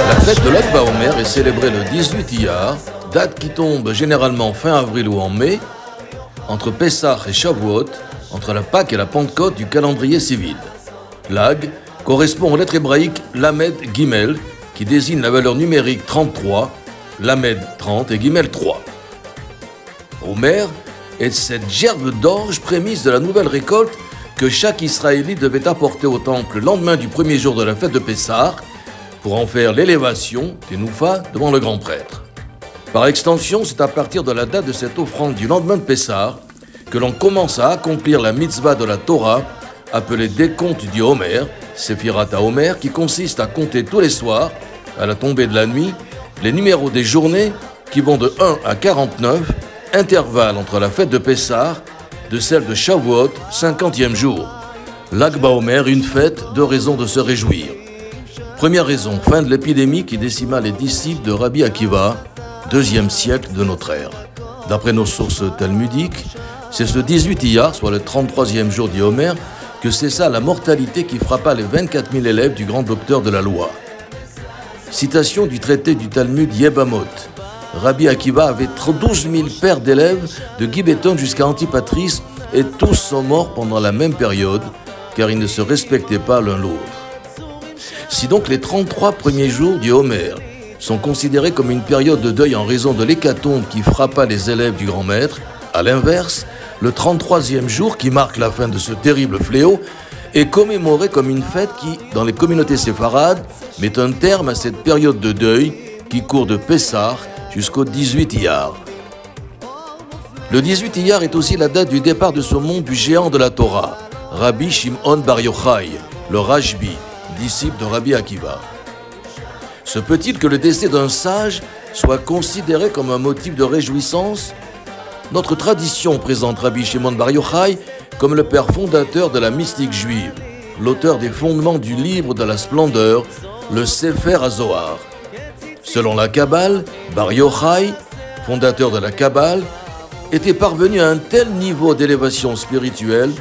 La fête de Lag BaOmer est célébrée le 18 Iyar, date qui tombe généralement fin avril ou en mai, entre Pessah et Shavuot, entre la Pâque et la Pentecôte du calendrier civil. Lag correspond aux lettres hébraïques Lamed Gimel, qui désigne la valeur numérique 33, Lamed 30 et Gimel 3. Omer est cette gerbe d'orge prémisse de la nouvelle récolte que chaque Israélite devait apporter au temple le lendemain du premier jour de la fête de Pessah pour en faire l'élévation des Noufa devant le grand prêtre. Par extension, c'est à partir de la date de cette offrande du lendemain de Pessah que l'on commence à accomplir la mitzvah de la Torah appelée décompte du Homer, Sephirat HaOmer, qui consiste à compter tous les soirs, à la tombée de la nuit, les numéros des journées qui vont de 1 à 49, intervalle entre la fête de Pessah de celle de Shavuot, 50e jour. Lag BaOmer, une fête, deux raisons de se réjouir. Première raison, fin de l'épidémie qui décima les disciples de Rabbi Akiva, 2e siècle de notre ère. D'après nos sources talmudiques, c'est ce 18 Iyar, soit le 33e jour du Homer, que cessa la mortalité qui frappa les 24 000 élèves du grand docteur de la loi. Citation du traité du Talmud Yebamot. Rabbi Akiva avait 12 000 paires d'élèves de Gibbeton jusqu'à Antipatris et tous sont morts pendant la même période car ils ne se respectaient pas l'un l'autre. Si donc les 33 premiers jours du Homer sont considérés comme une période de deuil en raison de l'hécatombe qui frappa les élèves du grand maître, à l'inverse, le 33e jour qui marque la fin de ce terrible fléau est commémoré comme une fête qui, dans les communautés séfarades, met un terme à cette période de deuil qui court de Pessah jusqu'au 18 Iyar. Le 18 Iyar est aussi la date du départ de ce monde du géant de la Torah, Rabbi Shimon Bar Yochai, le Rashbi, disciple de Rabbi Akiva. Se peut-il que le décès d'un sage soit considéré comme un motif de réjouissance? Notre tradition présente Rabbi Shimon Bar Yochai comme le père fondateur de la mystique juive, l'auteur des fondements du livre de la splendeur, le Sefer HaZohar. Selon la Kabbale, Bar Yochai, fondateur de la Kabbale, était parvenu à un tel niveau d'élévation spirituelle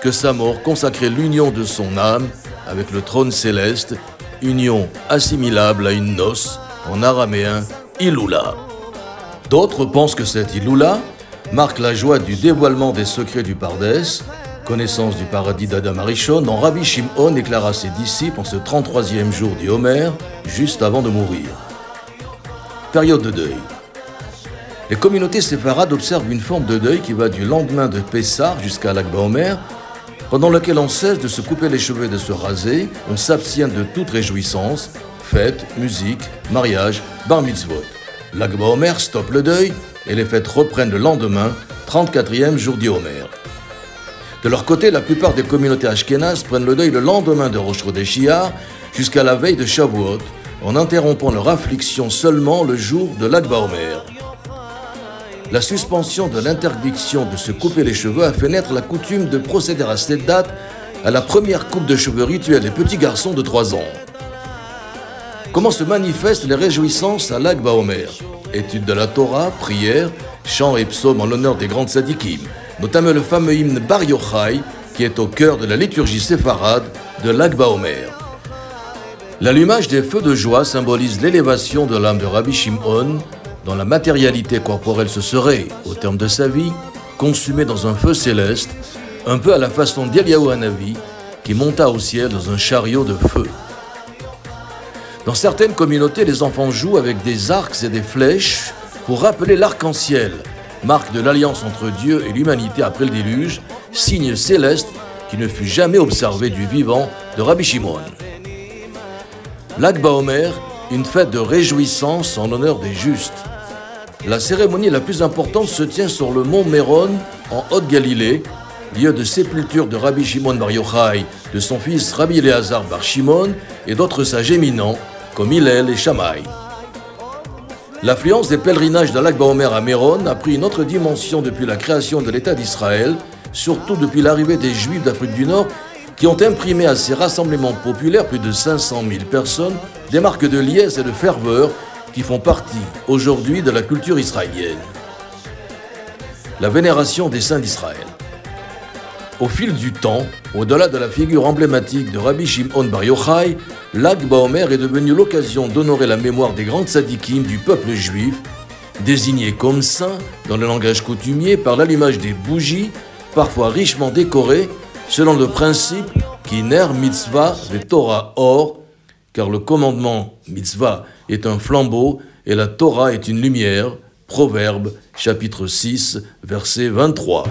que sa mort consacrait l'union de son âme avec le trône céleste, union assimilable à une noce, en araméen, Iloula. D'autres pensent que cette Iloula marque la joie du dévoilement des secrets du Pardès, connaissance du paradis d'Adam Arishon, dont Rabbi Shimon déclara à ses disciples en ce 33e jour du Homer, juste avant de mourir. Période de deuil. Les communautés séfarades observent une forme de deuil qui va du lendemain de Pessah jusqu'à Lag BaOmer, pendant lequel on cesse de se couper les cheveux et de se raser, on s'abstient de toute réjouissance, fête, musique, mariage, bar mitzvot. Lag BaOmer stoppe le deuil et les fêtes reprennent le lendemain, 34e jour du Homer. De leur côté, la plupart des communautés ashkénazes prennent le deuil le lendemain de Rosh Chodesh Iyar jusqu'à la veille de Shavuot, en interrompant leur affliction seulement le jour de Lag BaOmer. La suspension de l'interdiction de se couper les cheveux a fait naître la coutume de procéder à cette date à la première coupe de cheveux rituelle des petits garçons de 3 ans. Comment se manifestent les réjouissances à Lag BaOmer? Étude de la Torah, prières, chants et psaumes en l'honneur des grandes tzadikim, notamment le fameux hymne Bar Yochai qui est au cœur de la liturgie séfarade de Lag BaOmer. L'allumage des feux de joie symbolise l'élévation de l'âme de Rabbi Shimon, dont la matérialité corporelle se serait, au terme de sa vie, consumée dans un feu céleste, un peu à la façon d'Eliyahu Hanavi, qui monta au ciel dans un chariot de feu. Dans certaines communautés, les enfants jouent avec des arcs et des flèches pour rappeler l'arc-en-ciel, marque de l'alliance entre Dieu et l'humanité après le déluge, signe céleste qui ne fut jamais observé du vivant de Rabbi Shimon. Lag BaOmer, une fête de réjouissance en l'honneur des justes. La cérémonie la plus importante se tient sur le mont Méron, en Haute-Galilée, lieu de sépulture de Rabbi Shimon Bar Yochai, de son fils Rabbi Eleazar Bar Shimon et d'autres sages éminents comme Hillel et Shammai. L'affluence des pèlerinages de Lag BaOmer à Méron a pris une autre dimension depuis la création de l'État d'Israël, surtout depuis l'arrivée des Juifs d'Afrique du Nord qui ont imprimé à ces rassemblements populaires, plus de 500 000 personnes, des marques de liesse et de ferveur qui font partie aujourd'hui de la culture israélienne. La vénération des saints d'Israël. Au fil du temps, au-delà de la figure emblématique de Rabbi Shimon Bar Yochai, Lag BaOmer est devenu l'occasion d'honorer la mémoire des grands tzadikim du peuple juif, désignés comme saints dans le langage coutumier par l'allumage des bougies, parfois richement décorées, selon le principe qui ner mitzvah ve Torah or, car le commandement mitzvah est un flambeau et la Torah est une lumière. Proverbe, chapitre 6, verset 23.